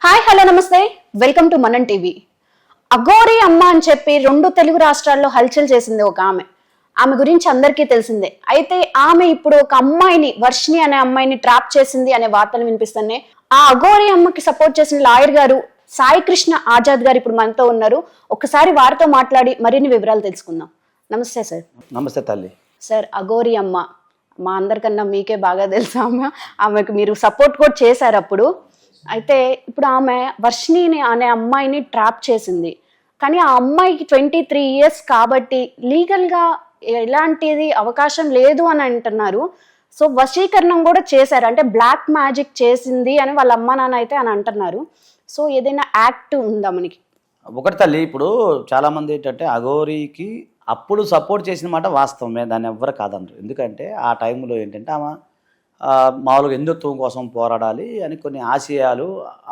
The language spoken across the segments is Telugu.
హాయ్ హలో నమస్తే welcome to Manan TV. Aghori అమ్మ అని చెప్పి 2 తెలుగు రాష్ట్రాల్లో హల్చల్ చేసింది ఒక ఆమె గురించి అందరికీ తెలిసిందే. అయితే ఆమె ఇప్పుడు ఒక అమ్మాయిని, వర్షిణి అనే అమ్మాయిని ట్రాప్ చేసింది అనే వార్తలు వినిపిస్తున్నాయి. ఆ అఘోరి అమ్మకి సపోర్ట్ చేసిన లాయర్ గారు సాయి కృష్ణ ఆజాద్ గారు ఇప్పుడు మనతో ఉన్నారు. ఒకసారి వారితో మాట్లాడి మరిన్ని వివరాలు తెలుసుకుందాం. నమస్తే సార్. నమస్తే తల్లి. సార్, అఘోరి అమ్మ మా అందరికన్నా మీకే బాగా తెలుసు. ఆమెకు మీరు సపోర్ట్ కూడా చేశారు అప్పుడు. అయితే ఇప్పుడు ఆమె వర్షిణి అనే అమ్మాయిని ట్రాప్ చేసింది. కానీ ఆ అమ్మాయికి 23 years కాబట్టి లీగల్గా ఎలాంటిది అవకాశం లేదు అని అంటున్నారు. సో వశీకరణం కూడా చేశారు, అంటే బ్లాక్ మ్యాజిక్ చేసింది అని వాళ్ళ అమ్మ నాన్న అయితే అని అంటున్నారు. సో ఏదైనా యాక్ట్ ఉందా మనకి? ఒకటి తల్లి, ఇప్పుడు చాలామంది ఏంటంటే అఘోరికి అప్పుడు సపోర్ట్ చేసిన మాట వాస్తవమే, దాన్ని ఎవ్వరు కాదనరు. ఎందుకంటే ఆ టైంలో ఏంటంటే ఆమె మామూలుగా హిందుత్వం కోసం పోరాడాలి అని కొన్ని ఆశయాలు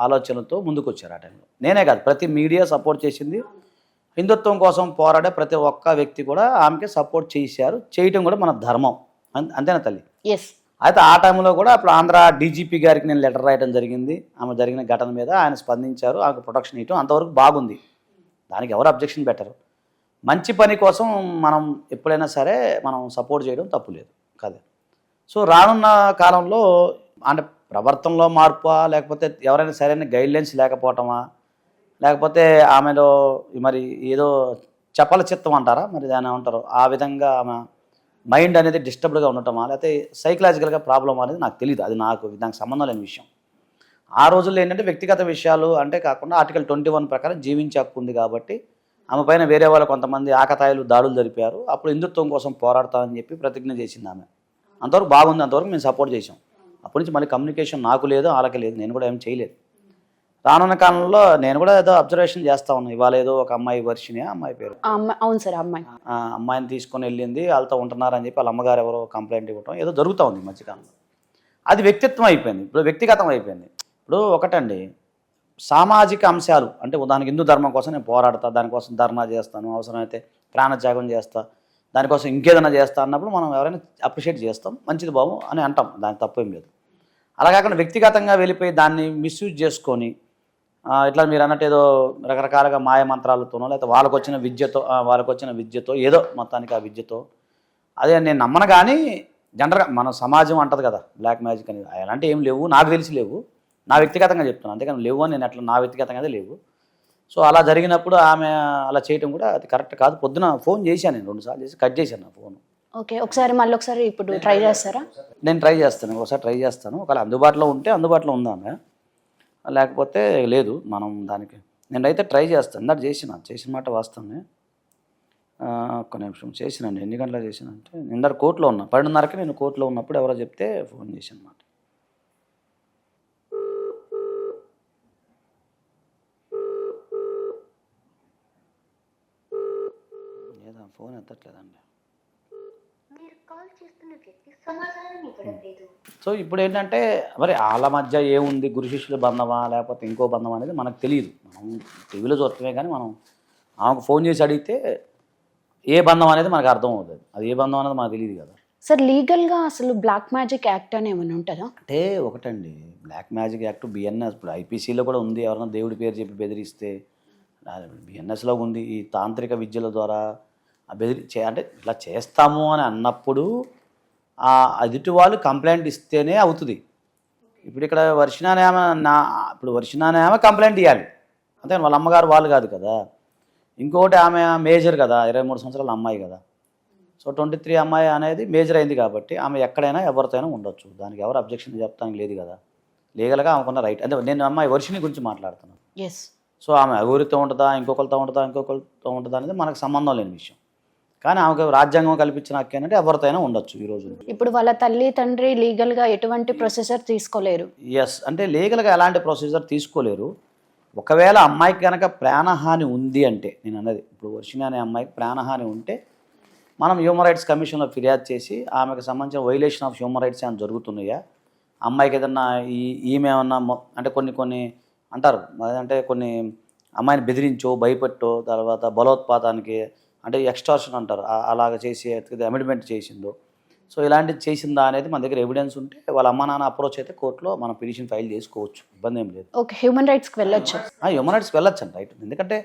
ఆలోచనలతో ముందుకు వచ్చారు. ఆ టైంలో నేనే కాదు, ప్రతి మీడియా సపోర్ట్ చేసింది. హిందుత్వం కోసం పోరాడే ప్రతి ఒక్క వ్యక్తి కూడా ఆమెకి సపోర్ట్ చేశారు. చేయటం కూడా మన ధర్మం. అంతేనా తల్లి? ఎస్. అయితే ఆ టైంలో కూడా ఇప్పుడు ఆంధ్ర డీజీపీ గారికి నేను లెటర్ రాయడం జరిగింది. ఆమె జరిగిన ఘటన మీద ఆయన స్పందించారు, ఆమెకు ప్రొటెక్షన్ ఇవ్వటం అంతవరకు బాగుంది. దానికి ఎవరు అబ్జెక్షన్ పెట్టరు. మంచి పని కోసం మనం ఎప్పుడైనా సరే మనం సపోర్ట్ చేయడం తప్పులేదు కదా. సో రానున్న కాలంలో అంటే ప్రవర్తనలో మార్పా, లేకపోతే ఎవరైనా సరైన గైడ్లైన్స్ లేకపోవటమా, లేకపోతే ఆమెలో మరి ఏదో చపల చిత్తం అంటారా, మరి దాన్ని ఏమంటారు, ఆ విధంగా ఆమె మైండ్ అనేది డిస్టర్బ్డ్గా ఉండటమా, లేకపోతే సైకలాజికల్గా ప్రాబ్లం అనేది నాకు తెలియదు. అది దానికి సంబంధం లేని విషయం. ఆ రోజుల్లో ఏంటంటే వ్యక్తిగత విషయాలు అంటే కాకుండా ఆర్టికల్ 21 ప్రకారం జీవించే హక్కు ఉంది కాబట్టి ఆమె పైన వేరే వాళ్ళు కొంతమంది ఆకతాయిలు దాడులు జరిపారు. అప్పుడు హిందుత్వం కోసం పోరాడతామని చెప్పి ప్రతిజ్ఞ చేసింది ఆమె. అంతవరకు బాగుంది, అంతవరకు మేము సపోర్ట్ చేసాం. అప్పటి నుంచి మళ్ళీ కమ్యూనికేషన్ నాకు లేదు, వాళ్ళకి లేదు, నేను కూడా ఏం చేయలేదు. రానున్న కాలంలో నేను కూడా ఏదో అబ్జర్వేషన్ చేస్తా ఉన్నాను. ఇవాళ ఏదో ఒక అమ్మాయి వర్షిణి, అమ్మాయి పేరు, అవును సార్, అమ్మాయిని తీసుకొని వెళ్ళింది, వాళ్ళతో ఉంటున్నారని చెప్పి వాళ్ళ అమ్మగారు ఎవరో కంప్లైంట్ ఇవ్వటం ఏదో జరుగుతూ ఉంది ఈ మధ్యకాలంలో. అది వ్యక్తిత్వం అయిపోయింది, ఇప్పుడు వ్యక్తిగతం అయిపోయింది. ఇప్పుడు ఒకటండి, సామాజిక అంశాలు అంటే ఉదాహరణకి హిందూ ధర్మం కోసం నేను పోరాడతా, దానికోసం ధర్నా చేస్తాను, అవసరమైతే ప్రాణత్యాగం చేస్తా, దానికోసం ఇంకేదైనా చేస్తా అన్నప్పుడు మనం ఎవరైనా అప్రిషియేట్ చేస్తాం, మంచిది బాబు అని అంటాం, దానికి తప్పేం లేదు. అలా కాకుండా వ్యక్తిగతంగా వెళ్ళిపోయి దాన్ని మిస్యూజ్ చేసుకొని ఇట్లా మీరు అన్నట్టు ఏదో రకరకాలుగా మాయ మంత్రాలతోనో లేకపోతే వాళ్ళకు వచ్చిన విద్యతో ఏదో మొత్తానికి ఆ విద్యతో అదే నేను నమ్మను. కానీ జనరల్గా మన సమాజం అంటది కదా బ్లాక్ మ్యాజిక్ అనేది, అలాంటి ఏం లేవు, నాకు తెలిసి లేవు, నా వ్యక్తిగతంగా చెప్తున్నాను. అంతేకాని లేవు అని నేను అట్లా నా వ్యక్తిగతంగా లేవు. సో అలా జరిగినప్పుడు ఆమె అలా చేయడం కూడా అది కరెక్ట్ కాదు. పొద్దున ఫోన్ చేశాను, నేను 2 సార్లు చేసి కట్ చేశాను నా ఫోన్. ఓకే, మళ్ళీ ఒకసారి ఇప్పుడు ట్రై చేస్తారా? నేను ట్రై చేస్తాను, ఒకసారి ట్రై చేస్తాను. ఒకవేళ అందుబాటులో ఉంటే అందుబాటులో ఉందా ఆమె, లేకపోతే లేదు మనం దానికి నేనైతే ట్రై చేస్తాను. ఇందాక చేసిన మాట వాస్తవమే. ఒక్క నిమిషం చేసినండి. ఎన్ని గంటలకు చేసినంటే ఇందాక కోర్టులో ఉన్నా, 12:30కి నేను కోర్టులో ఉన్నప్పుడు ఎవరో చెప్తే ఫోన్ చేశాను అన్నమాట. ఫోన్ ఎత్తట్లేదండి. సో ఇప్పుడు ఏంటంటే మరి వాళ్ళ మధ్య ఏముంది, గురు శిష్యుల బంధమా లేకపోతే ఇంకో బంధం అనేది మనకు తెలియదు. మనం టీవీలో చూడటమే, కానీ మనం ఆమెకు ఫోన్ చేసి అడిగితే ఏ బంధం అనేది మనకు అర్థం అవుతుంది. అది ఏ బంధం అనేది మనకు తెలియదు కదా సార్. లీగల్గా అసలు బ్లాక్ మ్యాజిక్ యాక్ట్ అని ఏమైనా ఉంటుందా? అంటే ఒకటండి, బ్లాక్ మ్యాజిక్ యాక్ట్ బిఎన్ఎస్ ఇప్పుడు ఐపీసీలో కూడా ఉంది. ఎవరైనా దేవుడి పేరు చెప్పి బెదిరిస్తే బిఎన్ఎస్లో ఉంది. ఈ తాంత్రిక విద్యల ద్వారా అంటే ఇట్లా చేస్తాము అని అన్నప్పుడు ఎదుటి వాళ్ళు కంప్లైంట్ ఇస్తేనే అవుతుంది. ఇప్పుడు ఇక్కడ వర్షిణి ఆమె కంప్లైంట్ ఇవ్వాలి, అంతే. వాళ్ళ అమ్మగారు వాళ్ళు కాదు కదా. ఇంకొకటి ఆమె మేజర్ కదా, 23 సంవత్సరాల అమ్మాయి కదా. సో 23 అమ్మాయి అనేది మేజర్ అయింది కాబట్టి ఆమె ఎక్కడైనా ఎవరితోనైనా ఉండొచ్చు. దానికి ఎవరు అబ్జెక్షన్ చెప్తానికి లేదు కదా. లీగల్గా ఆమెకున్న రైట్. అంటే నేను అమ్మాయి వర్షిణి గురించి మాట్లాడుతున్నాను. సో ఆమె అఘోరితో ఉంటుందా, ఇంకొకరితో ఉంటుందా అనేది మనకు సంబంధం లేని విషయం. కానీ ఆమెకు రాజ్యాంగం కల్పించిన హక్కు ఏంటంటే ఎవరితోనైనా ఉండొచ్చు ఈ రోజు. ఇప్పుడు వాళ్ళ తల్లి తండ్రి లీగల్గా ఎటువంటి ప్రొసీజర్ తీసుకోలేరు. ఎస్, అంటే లీగల్గా ఎలాంటి ప్రొసీజర్ తీసుకోలేరు. ఒకవేళ అమ్మాయికి కనుక ప్రాణహాని ఉంది అంటే, నేను అన్నది ఇప్పుడు వర్షిణి అనే అమ్మాయికి ప్రాణహాని ఉంటే మనం హ్యూమన్ రైట్స్ కమిషన్లో ఫిర్యాదు చేసి ఆమెకు సంబంధించిన వైలేషన్ ఆఫ్ హ్యూమన్ రైట్స్ ఏమైనా జరుగుతున్నాయా, అమ్మాయికి ఏదన్నా ఈమె ఏమన్నా అంటే కొన్ని అంటారు, అంటే కొన్ని అమ్మాయిని బెదిరించో భయపెట్టో తర్వాత బలోత్పాతానికి అంటే ఎక్స్టార్షన్ అంటారు, అలాగ చేసి అమిడ్మెంట్ చేసిందో. సో ఇలాంటిది చేసిందా అనేది మన దగ్గర ఎవిడెన్స్ ఉంటే వాళ్ళ అమ్మ నాన్న అప్రోచ్ అయితే కోర్టులో మనం పిటిషన్ ఫైల్ చేసుకోవచ్చు, ఇబ్బంది ఏం లేదు. ఓకే, హ్యూమన్ రైట్స్కి వెళ్ళొచ్చు. హ్యూమన్ రైట్స్కి వెళ్ళొచ్చు అండి, రైట్. ఎందుకంటే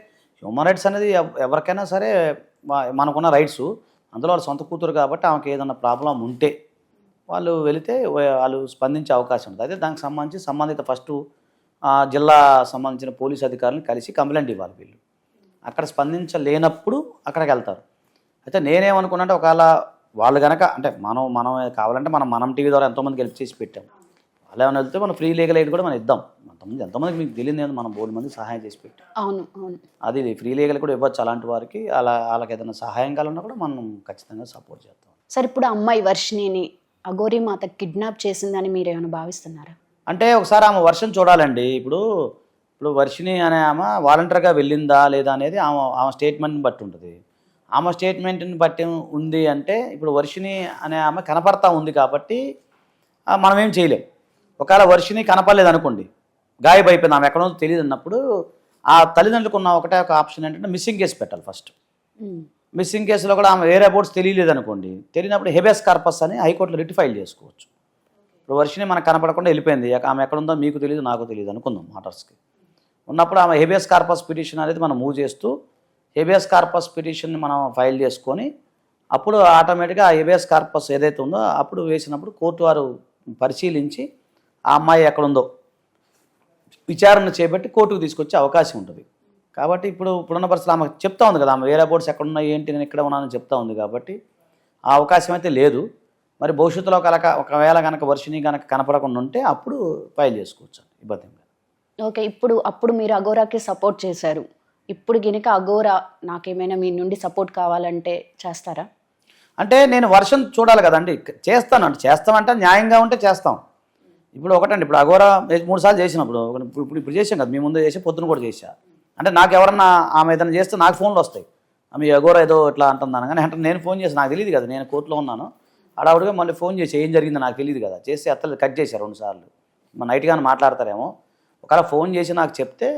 హ్యూమన్ రైట్స్ అనేది ఎవరికైనా సరే మనకున్న రైట్స్, అందులో వాళ్ళ సొంత కూతురు కాబట్టి ఆమెకి ఏదైనా ప్రాబ్లం ఉంటే వాళ్ళు వెళితే వాళ్ళు స్పందించే అవకాశం ఉంటుంది. అయితే దానికి సంబంధించి సంబంధిత ఫస్ట్ జిల్లా సంబంధించిన పోలీస్ అధికారులను కలిసి కంప్లైంట్ ఇవ్వాలి వీళ్ళు. అక్కడ స్పందించలేనప్పుడు అక్కడికి వెళ్తారు. అయితే నేనేమనుకున్నా అంటే ఒకవేళ వాళ్ళు కనుక అంటే మనం కావాలంటే మనం టీవీ ద్వారా ఎంతోమందికి హెల్ప్ చేసి పెట్టాం. వాళ్ళు ఏమైనా వెళ్తే మనం ఫ్రీ లీగల్ ఎయిడ్ కూడా మనం ఇద్దాం. ఎంతమందికి మీకు తెలియదు, మనం 3 మందికి సహాయం చేసి పెట్టాం. అవును అవును, అది ఫ్రీ లీగల్ కూడా ఇవ్వచ్చు అలాంటి వారికి. వాళ్ళకి ఏదైనా సహాయం కావాలన్నా కూడా మనం ఖచ్చితంగా సపోర్ట్ చేస్తాం. సార్ ఇప్పుడు అమ్మాయి వర్షిణిని అఘోరి మాత కిడ్నాప్ చేసిందని మీరు ఏమైనా భావిస్తున్నారా? అంటే ఒకసారి ఆమె వర్షం చూడాలండి. ఇప్పుడు వర్షిణి అనే ఆమె వాలంటీర్గా వెళ్ళిందా లేదా అనేది ఆమె స్టేట్మెంట్ని బట్టి ఉంటుంది. ఆమె స్టేట్మెంట్ని బట్టి ఉంది అంటే ఇప్పుడు వర్షిణి అనే ఆమె కనపడతా ఉంది కాబట్టి మనం ఏం చేయలేం. ఒకవేళ వర్షిణి కనపడలేదు అనుకోండి, గాయపడిపోయింది, ఆమె ఎక్కడో తెలియదు అన్నప్పుడు ఆ తల్లిదండ్రులకు ఉన్న ఒకటే ఒక ఆప్షన్ ఏంటంటే మిస్సింగ్ కేసు పెట్టాలి ఫస్ట్. మిస్సింగ్ కేసులో కూడా ఆమె వేరే అబౌట్స్ తెలియలేదు అనుకోండి, తెలియనప్పుడు హెబియస్ కార్పస్ అని హైకోర్టులో రిట్ ఫైల్ చేసుకోవచ్చు. ఇప్పుడు వర్షిణి మనకు కనపడకుండా వెళ్ళిపోయింది, ఆమె ఎక్కడుందో మీకు తెలియదు నాకు తెలియదు అనుకుందాం మాటర్స్కి. ఉన్నప్పుడు ఆమె హెబియస్ కార్పస్ పిటిషన్ అనేది మనం మూవ్ చేస్తూ హెబియస్ కార్పస్ పిటిషన్ని మనం ఫైల్ చేసుకొని అప్పుడు ఆటోమేటిక్గా ఆ హెబియస్ కార్పస్ ఏదైతే ఉందో అప్పుడు వేసినప్పుడు కోర్టు వారు పరిశీలించి ఆ అమ్మాయి ఎక్కడుందో విచారణ చేపట్టి కోర్టుకు తీసుకొచ్చే అవకాశం ఉంటుంది. కాబట్టి ఇప్పుడున్న పరిస్థితులు ఆమె చెప్తా ఉంది కదా, ఆమె వేరే బోర్డ్స్ ఎక్కడున్నాయి ఏంటి నేను ఇక్కడ ఉన్నానని చెప్తా ఉంది కాబట్టి ఆ అవకాశం అయితే లేదు. మరి భవిష్యత్తులో ఒకవేళ కనుక వర్షిణి కనుక కనపడకుండా ఉంటే అప్పుడు ఫైల్ చేసుకోవచ్చు, ఇబ్బంది. ఓకే, అప్పుడు మీరు అఘోరాకి సపోర్ట్ చేశారు. ఇప్పుడు గినక అఘోరా నాకేమైనా మీ నుండి సపోర్ట్ కావాలంటే చేస్తారా? అంటే నేను వర్షం చూడాలి కదండి, చేస్తామంటే న్యాయంగా ఉంటే చేస్తాం. ఇప్పుడు ఇప్పుడు అఘోరా 3 సార్లు చేసినప్పుడు ఇప్పుడు చేసాం కదా, మీ ముందు చేసి పొద్దున కూడా చేశా. అంటే నాకు ఎవరన్నా ఆమె ఏదైనా చేస్తే నాకు ఫోన్లు వస్తాయి, ఆమె అఘోరా ఏదో ఇట్లా అంటుందని. కానీ అంటే నేను ఫోన్ చేసి నాకు తెలియదు కదా, నేను కోర్టులో ఉన్నాను. అడవుడిగా మళ్ళీ ఫోన్ చేసి ఏం జరిగిందో నాకు తెలియదు కదా, చేసి అత్తలు కట్ చేశారు 2 సార్లు. మన నైట్ కానీ మాట్లాడతారేమో, ఒకవేళ ఫోన్ చేసి నాకు చెప్తే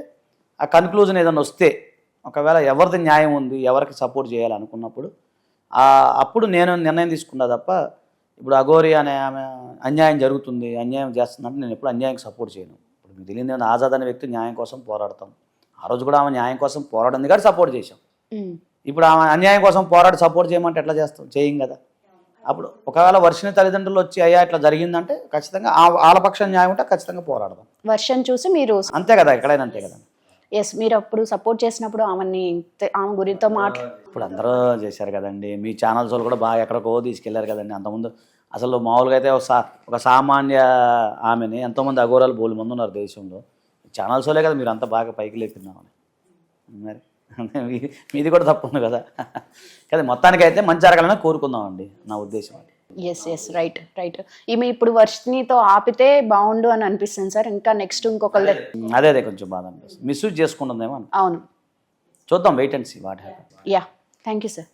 ఆ కన్క్లూజన్ ఏదైనా వస్తే ఒకవేళ ఎవరిది న్యాయం ఉంది ఎవరికి సపోర్ట్ చేయాలనుకున్నప్పుడు అప్పుడు నేను నిర్ణయం తీసుకున్నా తప్ప ఇప్పుడు అఘోరి అనే ఆమె అన్యాయం జరుగుతుంది అన్యాయం చేస్తుందంటే నేను ఎప్పుడు అన్యాయంకి సపోర్ట్ చేయను. ఇప్పుడు మీకు తెలియదు, ఆజాద్ అనే వ్యక్తి న్యాయం కోసం పోరాడతాం. ఆ రోజు కూడా ఆమె న్యాయం కోసం పోరాడింది కాబట్టి సపోర్ట్ చేశాం. ఇప్పుడు ఆమె అన్యాయం కోసం పోరాడి సపోర్ట్ చేయమంటే ఎట్లా చేస్తాం, చేయం కదా. అప్పుడు ఒకవేళ వర్షిణి తల్లిదండ్రులు వచ్చి అయ్యా ఇట్లా జరిగిందంటే ఖచ్చితంగా ఆలపక్షం న్యాయం ఉంటే ఖచ్చితంగా పోరాడదాం. వర్షం చూసి మీరు అంతే కదా, ఎక్కడైనా అంతే కదా. ఎస్, మీరు అప్పుడు సపోర్ట్ చేసినప్పుడు ఆమె గురితో ఇప్పుడు అందరూ చేశారు కదండి, మీ ఛానల్స్ వాళ్ళు కూడా బాగా ఎక్కడికో తీసుకెళ్లారు కదండి. అంతకుముందు అసలు మామూలుగా అయితే ఒక సామాన్య ఆమెని ఎంతోమంది అఘోరాలు 3 మంది ఉన్నారు దేశంలో. ఛానల్స్ వాళ్ళే కదా మీరు అంతా బాగా పైకి లేపుతున్నామని. మరి మీది కూడా తప్పు ఉంది కదా. కదా మొత్తానికి అయితే మంచి జరగాలని కోరుకుందామండి నా ఉద్దేశం. Yes right. ఈమె ఇప్పుడు వర్షిణితో ఆపితే బాగుండు అని అనిపిస్తుంది సార్. ఇంకా నెక్స్ట్ ఇంకొకళ్ళ అదే కొంచెం బాధ అనిపిస్తుంది, మిస్యూజ్ చేసుకుంటుందేమో. అవును, చూద్దాం, wait and see what happens. Yeah, thank you sir.